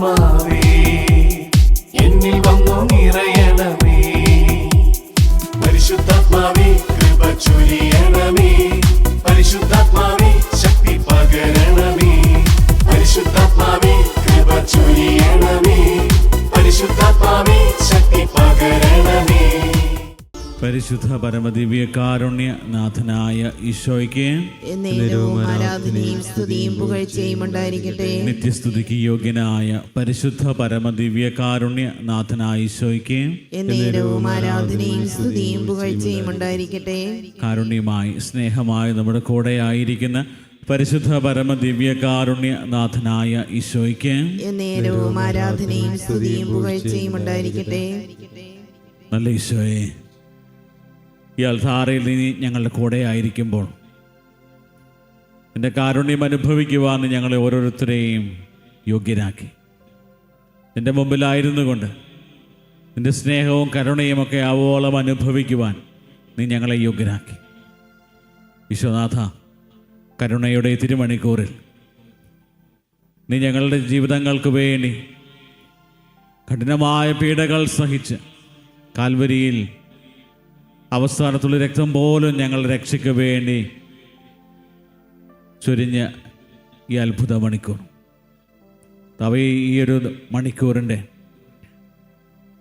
പരിശുദ്ധാത്മാവേ എന്നിൽ വന്നു നിറയണമേ. പരിശുദ്ധാത്മാവേ കൃപ ചൊരിയണമേ. പരിശുദ്ധാത്മാവേ ശക്തി പകരണമേ. പരിശുദ്ധാത്മാവേ കൃപ ചൊരിയണമേ. പരിശുദ്ധാത്മാവേ ശക്തി പകരണമേ. പരിശുദ്ധ പരമദിവ്യ കാരുണ്യ നാഥനായ ഈശോയ്ക്ക് ആരാധനയും സ്തുതിയും പുകഴ്ചയും ഉണ്ടായിരിക്കട്ടെ. നിത്യസ്തുതിക്ക് യോഗ്യനായ പരിശുദ്ധ പരമദിവ്യ കാരുണ്യ നാഥനായ ഈശോയ്ക്ക് എന്നേരവും ആരാധനയും സ്തുതിയും പുകഴ്ചയും ഉണ്ടായിരിക്കട്ടെ. കാരുണ്യമായി സ്നേഹമായി നമ്മുടെ കൂടെ ആയിരിക്കുന്ന പരിശുദ്ധ പരമദിവ്യ കാരുണ്യ നാഥനായ ഈശോയ്ക്ക് എന്നേരവും ആരാധനയും സ്തുതിയും പുകഴ്ചയും ഉണ്ടായിരിക്കട്ടെ. നല്ല ഈശോയെ, ഈ അൽത്താരയിൽ നീ ഞങ്ങളുടെ കൂടെ ആയിരിക്കുമ്പോൾ എൻ്റെ കാരുണ്യം അനുഭവിക്കുവാൻ ഞങ്ങളെ ഓരോരുത്തരെയും യോഗ്യരാക്കി. എൻ്റെ മുമ്പിലായിരുന്നു കൊണ്ട് നിൻ്റെ സ്നേഹവും കരുണയുമൊക്കെ ആവോളം അനുഭവിക്കുവാൻ നീ ഞങ്ങളെ യോഗ്യരാക്കി. ഈശോനാഥ, കരുണയുടെ തിരുമണിക്കൂറിൽ നീ ഞങ്ങളുടെ ജീവിതങ്ങൾക്ക് വേണ്ടി കഠിനമായ പീഡകൾ സഹിച്ച് കാൽവരിയിൽ അവസാനത്തുള്ള രക്തം പോലും ഞങ്ങളുടെ രക്ഷയ്ക്ക് വേണ്ടി ചൊരിഞ്ഞ ഈ അത്ഭുത മണിക്കൂർ, ഈ ഒരു മണിക്കൂറിൻ്റെ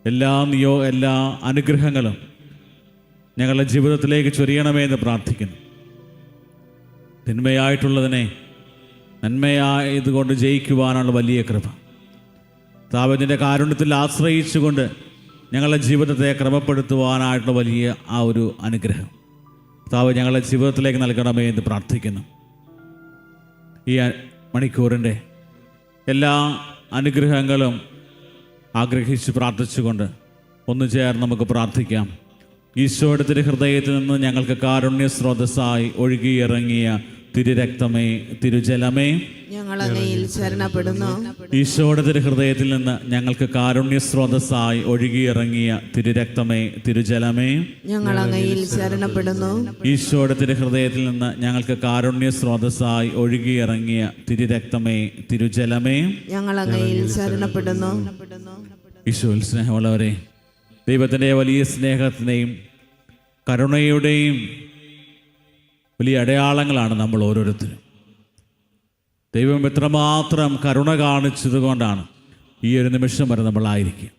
എല്ലാ അനുഗ്രഹങ്ങളും ഞങ്ങളുടെ ജീവിതത്തിലേക്ക് ചൊരിയണമേ എന്ന് പ്രാർത്ഥിക്കുന്നു. തിന്മയായിട്ടുള്ളതിനെ നന്മയായതുകൊണ്ട് ജയിക്കുവാനുള്ള വലിയ കൃപ താവതിൻ്റെ കാരുണ്യത്തിൽ ആശ്രയിച്ചുകൊണ്ട് ഞങ്ങളുടെ ജീവിതത്തെ ക്രമപ്പെടുത്തുവാനായിട്ടുള്ള വലിയ ആ ഒരു അനുഗ്രഹം താവ് ഞങ്ങളുടെ ജീവിതത്തിലേക്ക് നൽകണമേ എന്ന് പ്രാർത്ഥിക്കുന്നു. ഈ മണിക്കൂറിൻ്റെ എല്ലാ അനുഗ്രഹങ്ങളും ആഗ്രഹിച്ച് പ്രാർത്ഥിച്ചുകൊണ്ട് ഒന്ന് ചേർന്ന് നമുക്ക് പ്രാർത്ഥിക്കാം. ഈശോയുടെ തിരുഹൃദയത്തിൽ നിന്ന് ഞങ്ങൾക്ക് കാരുണ്യ സ്രോതസ്സായി ഒഴുകിയിറങ്ങിയ തിരുരക്തമേ, തിരുജലമേ, ഞങ്ങൾ അങ്ങയിൽ ശരണപ്പെടുന്നു. ഈശോയുടെ തിരുഹൃദയത്തിൽ നിന്ന് ഞങ്ങൾക്ക് കാരുണ്യ സ്രോതസ്സായി ഒഴുകിയിറങ്ങിയ തിരുരക്തമേ, തിരുജലമേ, ഞങ്ങൾ അങ്ങയിൽ ശരണപ്പെടുന്നു. ഈശോയുടെ തിരുഹൃദയത്തിൽ നിന്ന് ഞങ്ങൾക്ക് കാരുണ്യ സ്രോതസ്സായി ഒഴുകിയിറങ്ങിയ തിരുരക്തമേ, തിരുജലമേ, ഞങ്ങൾ അങ്ങയിൽ ശരണപ്പെടുന്നു. ഈശോയിൽ സ്നേഹമുള്ളവരെ, ദൈവത്തിൻ്റെ വലിയ സ്നേഹത്തിൻ്റെയും കരുണയുടെയും വലിയ അടയാളങ്ങളാണ് നമ്മൾ ഓരോരുത്തരും. ദൈവം എത്രമാത്രം കരുണ കാണിച്ചത് കൊണ്ടാണ് ഈ ഒരു നിമിഷം വരെ നമ്മളായിരിക്കുക.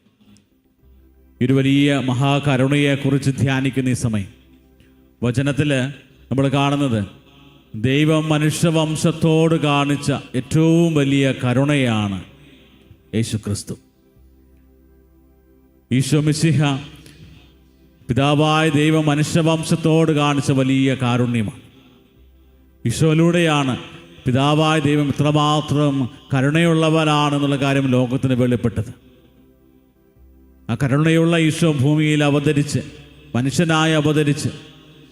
ഈ ഒരു വലിയ മഹാകരുണയെക്കുറിച്ച് ധ്യാനിക്കുന്ന ഈ സമയം വചനത്തിൽ നമ്മൾ കാണുന്നത് ദൈവം മനുഷ്യവംശത്തോട് കാണിച്ച ഏറ്റവും വലിയ കരുണയാണ് യേശുക്രിസ്തു. ഈശോ മിശിഹ പിതാവായ ദൈവം മനുഷ്യവംശത്തോട് കാണിച്ച വലിയ കാരുണ്യമാണ്. ഈശോയിലൂടെയാണ് പിതാവായ ദൈവം ഇത്രമാത്രം കരുണയുള്ളവനാണെന്നുള്ള കാര്യം ലോകത്തിന് വെളിപ്പെട്ടത്. ആ കരുണയുള്ള ഈശോ ഭൂമിയിൽ അവതരിച്ച് മനുഷ്യനായി അവതരിച്ച്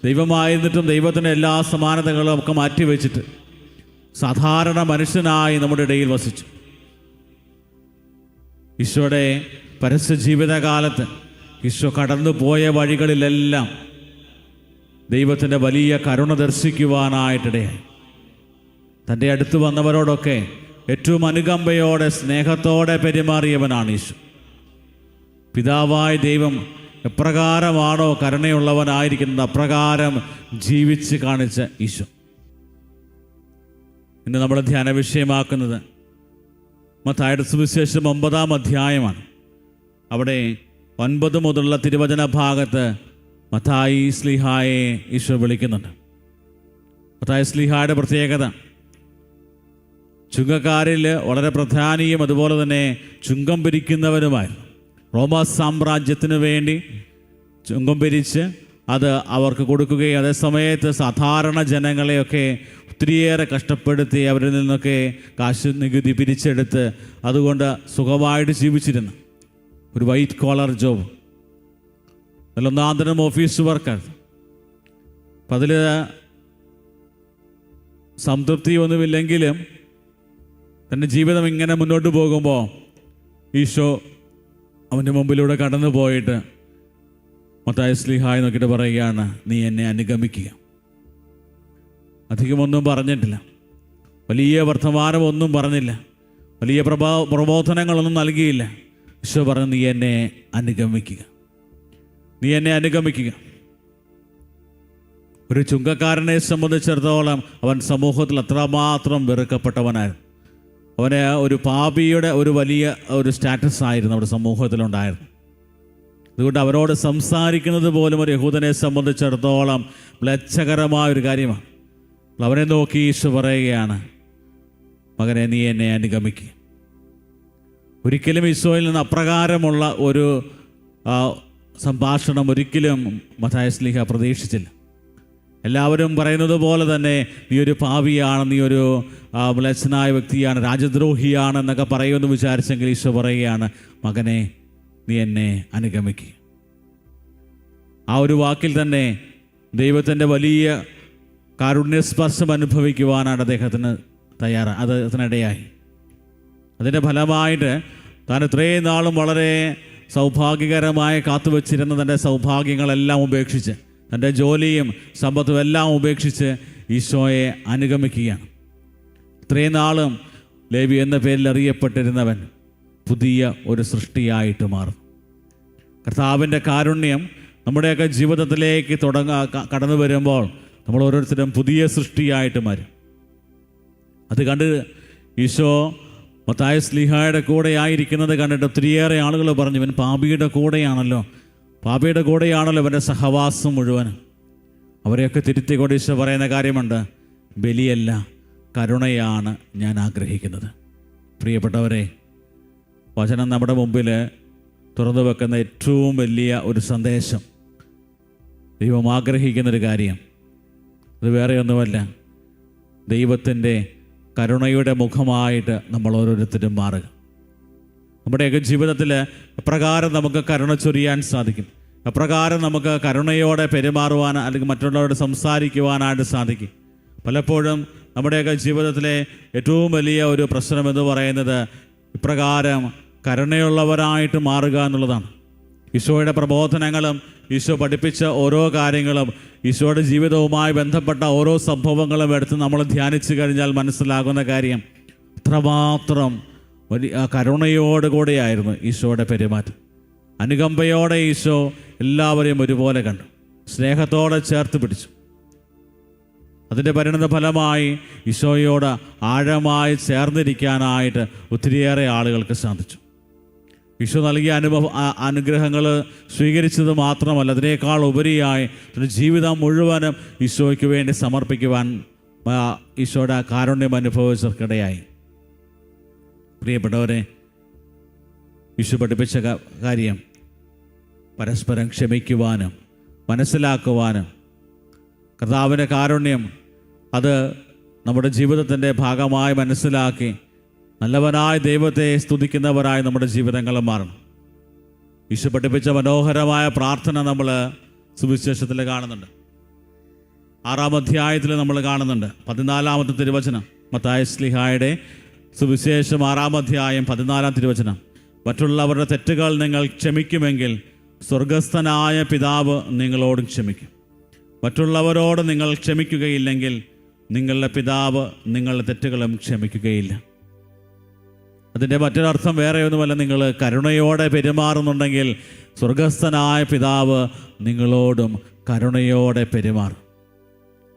ദൈവമായിരുന്നിട്ടും ദൈവത്തിൻ്റെ എല്ലാ സമാനതകളും ഒക്കെ മാറ്റിവെച്ചിട്ട് സാധാരണ മനുഷ്യനായി നമ്മുടെ ഇടയിൽ വസിച്ചു. ഈശോയുടെ പരസ്യ ജീവിതകാലത്ത് ഈശോ കടന്നു പോയ വഴികളിലെല്ലാം ദൈവത്തിൻ്റെ വലിയ കരുണ ദർശിക്കുവാനായിട്ടിടയായി. തൻ്റെ അടുത്ത് വന്നവരോടൊക്കെ ഏറ്റവും അനുകമ്പയോടെ സ്നേഹത്തോടെ പെരുമാറിയവനാണ് ഈശോ. പിതാവായ ദൈവം എപ്രകാരമാണോ കരുണയുള്ളവനായിരിക്കുന്നത് അപ്രകാരം ജീവിച്ച് കാണിച്ച ഈശോ. ഇന്ന് നമ്മൾ ധ്യാന വിഷയമാക്കുന്നത് മത്തായിയുടെ സുവിശേഷം 9-ാം അധ്യായമാണ്. അവിടെ 9 മുതലുള്ള തിരുവചന ഭാഗത്ത് മത്തായി ശ്ലീഹായെ ഈശോ വിളിക്കുന്നുണ്ട്. മത്തായി ശ്ലീഹായുടെ പ്രത്യേകത ചുങ്കക്കാരിൽ വളരെ പ്രധാനിയും അതുപോലെ തന്നെ ചുങ്കം പിരിക്കുന്നവരുമായിരുന്നു. റോമാ സാമ്രാജ്യത്തിന് വേണ്ടി ചുങ്കം പിരിച്ച് അത് അവർക്ക് കൊടുക്കുകയും അതേസമയത്ത് സാധാരണ ജനങ്ങളെയൊക്കെ ഒത്തിരിയേറെ കഷ്ടപ്പെടുത്തി അവരിൽ നിന്നൊക്കെ കാശ് നികുതി പിരിച്ചെടുത്ത് അതുകൊണ്ട് സുഖമായിട്ട് ജീവിച്ചിരുന്നു ഒരു വൈറ്റ് കോളർ ജോബ്, അതിലൊന്നാന്തരം ഓഫീസ് വർക്കർ. അപ്പം അതിൽ സംതൃപ്തി ഒന്നുമില്ലെങ്കിലും തൻ്റെ ജീവിതം ഇങ്ങനെ മുന്നോട്ട് പോകുമ്പോൾ ഈശോ അവൻ്റെ മുമ്പിലൂടെ കടന്നു പോയിട്ട് മത്തായി ശ്ലീഹായി നോക്കിയിട്ട് പറയുകയാണ്, നീ എന്നെ അനുഗമിക്കുക. അധികമൊന്നും പറഞ്ഞിട്ടില്ല, വലിയ വർത്തമാനമൊന്നും പറഞ്ഞില്ല. വലിയ പ്രബോധനങ്ങളൊന്നും നൽകിയില്ല. ഈശോ പറഞ്ഞു, നീ എന്നെ അനുഗമിക്കുക, നീ എന്നെ അനുഗമിക്കുക. ഒരു ചുങ്കക്കാരനെ സംബന്ധിച്ചിടത്തോളം അവൻ സമൂഹത്തിൽ അത്രമാത്രം വെറുക്കപ്പെട്ടവനായിരുന്നു. അവന് ഒരു പാപിയുടെ ഒരു വലിയ ഒരു സ്റ്റാറ്റസ് ആയിരുന്നു അവിടെ സമൂഹത്തിലുണ്ടായിരുന്നു. അതുകൊണ്ട് അവരോട് സംസാരിക്കുന്നത് പോലും ഒരു യഹൂദനെ സംബന്ധിച്ചിടത്തോളം മ്ലേച്ഛകരമായൊരു കാര്യമാണ്. അവനെ നോക്കി ഈശോ പറയുകയാണ്, മകനെ, നീ എന്നെ അനുഗമിക്കുക. ഒരിക്കലും ഈശോയിൽ നിന്ന് അപ്രകാരമുള്ള ഒരു സംഭാഷണം ഒരിക്കലും മത്തായി ശ്ലീഹ പ്രതീക്ഷിച്ചില്ല. എല്ലാവരും പറയുന്നത് പോലെ തന്നെ നീ ഒരു പാപിയാണ്, നീ ഒരു മ്ലേച്ഛനായ വ്യക്തിയാണ്, രാജദ്രോഹിയാണ് എന്നൊക്കെ പറയുമെന്ന് വിചാരിച്ചെങ്കിൽ ഈശോ പറയുകയാണ്, മകനെ, നീ എന്നെ അനുഗമിക്കുക. ആ ഒരു വാക്കിൽ തന്നെ ദൈവത്തിൻ്റെ വലിയ കാരുണ്യസ്പർശം അനുഭവിക്കുവാനാണ് അദ്ദേഹത്തിന് അതിനിടയായി. അതിൻ്റെ ഫലമായിട്ട് താൻ ഇത്രയും നാളും വളരെ സൗഭാഗ്യകരമായി കാത്തുവച്ചിരുന്ന തൻ്റെ സൗഭാഗ്യങ്ങളെല്ലാം ഉപേക്ഷിച്ച്, തൻ്റെ ജോലിയും സമ്പത്തും എല്ലാം ഉപേക്ഷിച്ച് ഈശോയെ അനുഗമിക്കുകയാണ്. ഇത്രയും നാളും ലേവി എന്ന പേരിൽ അറിയപ്പെട്ടിരുന്നവൻ പുതിയ ഒരു സൃഷ്ടിയായിട്ട് മാറും. കർത്താവിൻ്റെ കാരുണ്യം നമ്മുടെയൊക്കെ ജീവിതത്തിലേക്ക് കടന്നു വരുമ്പോൾ നമ്മൾ ഓരോരുത്തരും പുതിയ സൃഷ്ടിയായിട്ട് മാറും. അത് കണ്ട് ഈശോ മത്തായി ശ്ലീഹായുടെ കൂടെ ആയിരിക്കുന്നത് കണ്ടിട്ട് ഒത്തിരിയേറെ ആളുകൾ പറഞ്ഞു, ഇവൻ പാപിയുടെ കൂടെയാണല്ലോ ഇവൻ്റെ സഹവാസം മുഴുവനും. അവരെയൊക്കെ തിരുത്തിക്കൊണ്ട് ഈശോ പറയുന്ന കാര്യമുണ്ട്, ബലിയല്ല കരുണയാണ് ഞാൻ ആഗ്രഹിക്കുന്നത്. പ്രിയപ്പെട്ടവരെ, വചനം നമ്മുടെ മുമ്പിൽ തുറന്നു വെക്കുന്ന ഏറ്റവും വലിയ ഒരു സന്ദേശം, ദൈവം ആഗ്രഹിക്കുന്നൊരു കാര്യം, അത് വേറെ ഒന്നുമല്ല, ദൈവത്തിൻ്റെ കരുണയുടെ മുഖമായിട്ട് നമ്മൾ ഓരോരുത്തരും മാറുക. നമ്മുടെയൊക്കെ ജീവിതത്തിൽ എപ്രകാരം നമുക്ക് കരുണ ചൊരിയാൻ സാധിക്കും, എപ്രകാരം നമുക്ക് കരുണയോടെ പെരുമാറുവാൻ അല്ലെങ്കിൽ മറ്റുള്ളവരോട് സംസാരിക്കുവാനായിട്ട് സാധിക്കും. പലപ്പോഴും നമ്മുടെയൊക്കെ ജീവിതത്തിലെ ഏറ്റവും വലിയ ഒരു പ്രശ്നം എന്ന് പറയുന്നത് ഇപ്രകാരം കരുണയുള്ളവരായിട്ട് മാറുക എന്നുള്ളതാണ്. ഈശോയുടെ പ്രബോധനങ്ങളും ഈശോ പഠിപ്പിച്ച ഓരോ കാര്യങ്ങളും ഈശോയുടെ ജീവിതവുമായി ബന്ധപ്പെട്ട ഓരോ സംഭവങ്ങളും എടുത്ത് നമ്മൾ ധ്യാനിച്ചു കഴിഞ്ഞാൽ മനസ്സിലാകുന്ന കാര്യം, അത്രമാത്രം വലിയ കരുണയോടുകൂടിയായിരുന്നു ഈശോയുടെ പെരുമാറ്റം. അനുകമ്പയോടെ ഈശോ എല്ലാവരെയും ഒരുപോലെ കണ്ടു, സ്നേഹത്തോടെ ചേർത്ത് പിടിച്ചു. അതിൻ്റെ പരിണത ഫലമായി ഈശോയോട് ആഴമായി ചേർന്നിരിക്കാനായിട്ട് ഒത്തിരിയേറെ ആളുകൾക്ക് സാധിച്ചു. ഈശോ നൽകിയ അനുഗ്രഹങ്ങൾ സ്വീകരിച്ചത് മാത്രമല്ല, അതിനേക്കാൾ ഉപരിയായി ജീവിതം മുഴുവനും ഈശോയ്ക്ക് വേണ്ടി സമർപ്പിക്കുവാൻ ഈശോയുടെ കാരുണ്യം അനുഭവിച്ചവർക്കിടയായി. പ്രിയപ്പെട്ടവരെ, ഈശോ പഠിപ്പിച്ച കാര്യം പരസ്പരം ക്ഷമിക്കുവാനും മനസ്സിലാക്കുവാനും, കർത്താവിൻ്റെ കാരുണ്യം അത് നമ്മുടെ ജീവിതത്തിൻ്റെ ഭാഗമായി മനസ്സിലാക്കി നല്ലവനായ ദൈവത്തെ സ്തുതിക്കുന്നവരായി നമ്മുടെ ജീവിതങ്ങൾ മാറണം. ഈശോ പഠിപ്പിച്ച മനോഹരമായ പ്രാർത്ഥന നമ്മൾ സുവിശേഷത്തിൽ കാണുന്നുണ്ട്. 6-ാം അധ്യായത്തിൽ നമ്മൾ കാണുന്നുണ്ട്. 14-ാമത്തെ തിരുവചനം, മത്തായി ശ്ലീഹായുടെ സുവിശേഷം 6-ാം അധ്യായം 14-ാം തിരുവചനം. മറ്റുള്ളവരുടെ തെറ്റുകൾ നിങ്ങൾ ക്ഷമിക്കുമെങ്കിൽ സ്വർഗസ്ഥനായ പിതാവ് നിങ്ങളോടും ക്ഷമിക്കും. മറ്റുള്ളവരോട് നിങ്ങൾ ക്ഷമിക്കുകയില്ലെങ്കിൽ നിങ്ങളുടെ പിതാവ് നിങ്ങളുടെ തെറ്റുകളും ക്ഷമിക്കുകയില്ല. അതിൻ്റെ മറ്റൊരർത്ഥം വേറെ ഒന്നുമല്ല, നിങ്ങൾ കരുണയോടെ പെരുമാറുന്നുണ്ടെങ്കിൽ സ്വർഗസ്ഥനായ പിതാവ് നിങ്ങളോടും കരുണയോടെ പെരുമാറും.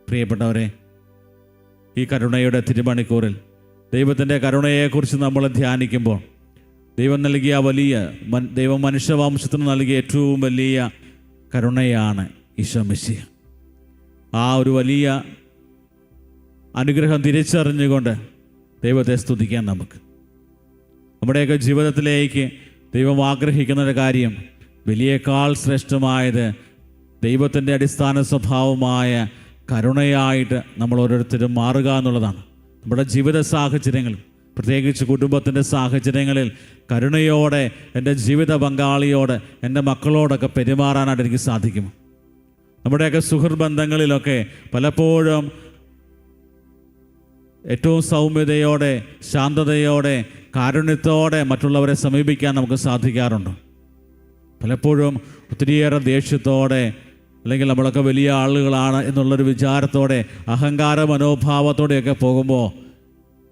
പ്രിയപ്പെട്ടവരെ, ഈ കരുണയുടെ തിരുമണിക്കൂറിൽ ദൈവത്തിൻ്റെ കരുണയെക്കുറിച്ച് നമ്മൾ ധ്യാനിക്കുമ്പോൾ ദൈവം നൽകിയ ദൈവം മനുഷ്യവംശത്തിന് നൽകിയ ഏറ്റവും വലിയ കരുണയാണ് ഈശോ മിശിഹ. ആ ഒരു വലിയ അനുഗ്രഹം തിരിച്ചറിഞ്ഞുകൊണ്ട് ദൈവത്തെ സ്തുതിക്കാൻ നമ്മുടെയൊക്കെ ജീവിതത്തിലേക്ക് ദൈവം ആഗ്രഹിക്കുന്നൊരു കാര്യം, വലിയേക്കാൾ ശ്രേഷ്ഠമായത് ദൈവത്തിൻ്റെ അടിസ്ഥാന സ്വഭാവമായ കരുണയായിട്ട് നമ്മൾ ഓരോരുത്തരും മാറുക എന്നുള്ളതാണ്. നമ്മുടെ ജീവിത സാഹചര്യങ്ങൾ, പ്രത്യേകിച്ച് കുടുംബത്തിൻ്റെ സാഹചര്യങ്ങളിൽ കരുണയോടെ എൻ്റെ ജീവിത പങ്കാളിയോട്, എൻ്റെ മക്കളോടൊക്കെ പെരുമാറാനായിട്ട് എനിക്ക് സാധിക്കും. നമ്മുടെയൊക്കെ സുഹൃത്ബന്ധങ്ങളിലൊക്കെ പലപ്പോഴും ഏറ്റവും സൗമ്യതയോടെ, ശാന്തതയോടെ, കാരുണ്യത്തോടെ മറ്റുള്ളവരെ സമീപിക്കാൻ നമുക്ക് സാധിക്കാറുണ്ട്. പലപ്പോഴും ഒത്തിരിയേറെ ദേഷ്യത്തോടെ, അല്ലെങ്കിൽ നമ്മളൊക്കെ വലിയ ആളുകളാണ് എന്നുള്ളൊരു വിചാരത്തോടെ, അഹങ്കാര മനോഭാവത്തോടെയൊക്കെ പോകുമ്പോൾ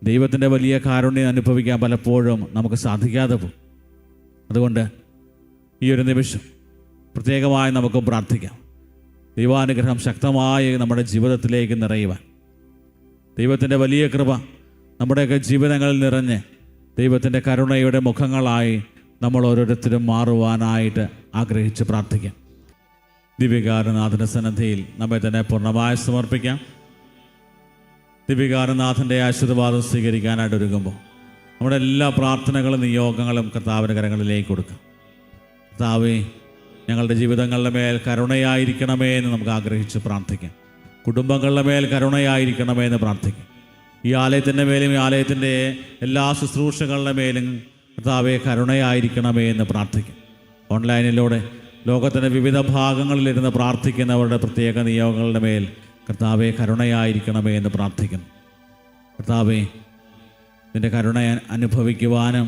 ദൈവത്തിൻ്റെ വലിയ കാരുണ്യം അനുഭവിക്കാൻ പലപ്പോഴും നമുക്ക് സാധിക്കാതെ പോകും. അതുകൊണ്ട് ഈ ഒരു നിമിഷം പ്രത്യേകമായി നമുക്ക് പ്രാർത്ഥിക്കാം. ദൈവാനുഗ്രഹം ശക്തമായി നമ്മുടെ ജീവിതത്തിലേക്ക് നിറയുവാൻ, ദൈവത്തിൻ്റെ വലിയ കൃപ നമ്മുടെയൊക്കെ ജീവിതങ്ങളിൽ നിറഞ്ഞ് ദൈവത്തിൻ്റെ കരുണയുടെ മുഖങ്ങളായി നമ്മൾ ഓരോരുത്തരും മാറുവാനായിട്ട് ആഗ്രഹിച്ച് പ്രാർത്ഥിക്കാം. ദിവ്യകാരുനാഥൻ്റെ സന്നിധിയിൽ നമ്മെ തന്നെ പൂർണ്ണമായി സമർപ്പിക്കാം. ദിവ്യകാരുനാഥൻ്റെ ആശീർവാദം സ്വീകരിക്കാനായിട്ട് ഒരുങ്ങുമ്പോൾ നമ്മുടെ എല്ലാ പ്രാർത്ഥനകളും നിയോഗങ്ങളും കർത്താവിൻ്റെ കരങ്ങളിലേക്ക് കൊടുക്കാം. കർത്താവേ, ഞങ്ങളുടെ ജീവിതങ്ങളുടെ മേൽ കരുണയായിരിക്കണമേ എന്ന് നമുക്ക് ആഗ്രഹിച്ച് പ്രാർത്ഥിക്കാം. കുടുംബങ്ങളുടെ മേൽ കരുണയായിരിക്കണമേ എന്ന് പ്രാർത്ഥിക്കാം. ഈ ആലയത്തിൻ്റെ മേലും ഈ ആലയത്തിൻ്റെ എല്ലാ ശുശ്രൂഷകളുടെ മേലും കർത്താവേ കരുണയായിരിക്കണമേ എന്ന് പ്രാർത്ഥിക്കാം. ഓൺലൈനിലൂടെ ലോകത്തിൻ്റെ വിവിധ ഭാഗങ്ങളിലിരുന്ന് പ്രാർത്ഥിക്കുന്നവരുടെ പ്രത്യേക നിയോഗങ്ങളുടെ മേൽ കർത്താവേ കരുണയായിരിക്കണമേ എന്ന് പ്രാർത്ഥിക്കുന്നു. കർത്താവേ, നിൻ്റെ കരുണ അനുഭവിക്കുവാനും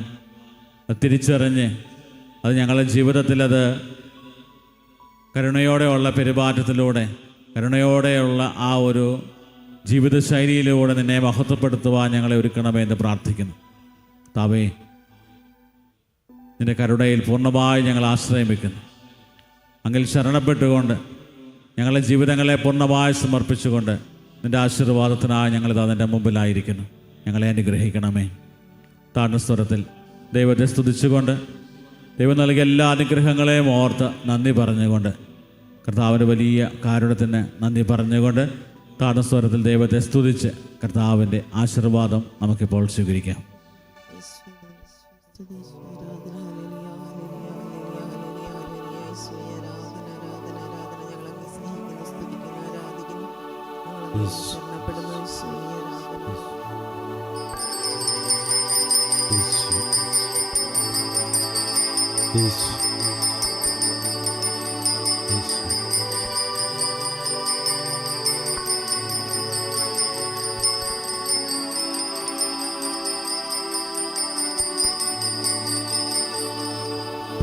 തിരിച്ചറിഞ്ഞ് അത് ഞങ്ങളുടെ ജീവിതത്തിൽ അത് കരുണയോടെയുള്ള പെരുമാറ്റത്തിലൂടെ, കരുണയോടെയുള്ള ആ ഒരു ജീവിതശൈലിയിലൂടെ നിന്നെ മഹത്വപ്പെടുത്തുവാൻ ഞങ്ങളെ ഒരുക്കണമേ എന്ന് പ്രാർത്ഥിക്കുന്നു. കർത്താവേ, നിൻ്റെ കരുണയിൽ പൂർണ്ണമായി ഞങ്ങൾ ആശ്രയം വയ്ക്കുന്നു. അങ്ങിൽ ശരണപ്പെട്ടുകൊണ്ട് ഞങ്ങളുടെ ജീവിതങ്ങളെ പൂർണ്ണമായി സമർപ്പിച്ചുകൊണ്ട് നിൻ്റെ ആശീർവാദത്തിനായി ഞങ്ങളിത് അതിൻ്റെ മുമ്പിലായിരിക്കുന്നു. ഞങ്ങളെ അനുഗ്രഹിക്കണമേ. താഴ്ന്ന സ്വരത്തിൽ ദൈവത്തെ സ്തുതിച്ചുകൊണ്ട് ദൈവം നൽകിയ എല്ലാ അനുഗ്രഹങ്ങളെയും ഓർത്ത് നന്ദി പറഞ്ഞുകൊണ്ട്, കർത്താവിൻ്റെ വലിയ കാരുണ്യത്തിന് നന്ദി പറഞ്ഞുകൊണ്ട് താഴ്ന്ന സ്വരത്തിൽ ദൈവത്തെ സ്തുതിച്ച് കർത്താവിൻ്റെ ആശീർവാദം നമുക്കിപ്പോൾ സ്വീകരിക്കാം.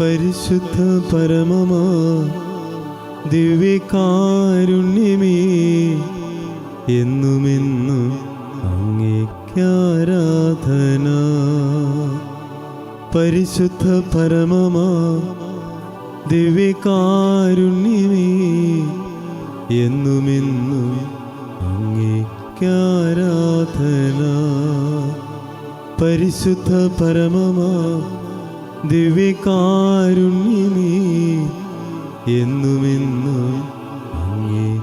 പരിശുദ്ധ പരമമാ ദിവ്യകാരുണ്യമേ, എന്നുമെന്നും അങ്ങേക്കാരാധന. പരിശുദ്ധ പരമമാ ദിവ്യകാരുണ്യമേ, എന്നുമെന്നും അങ്ങേക്കാരാധന. പരിശുദ്ധ പരമമാ ദിവ്യകാരുണ്യമേ, എന്നുമെന്നും അങ്ങേക്കാരാധന.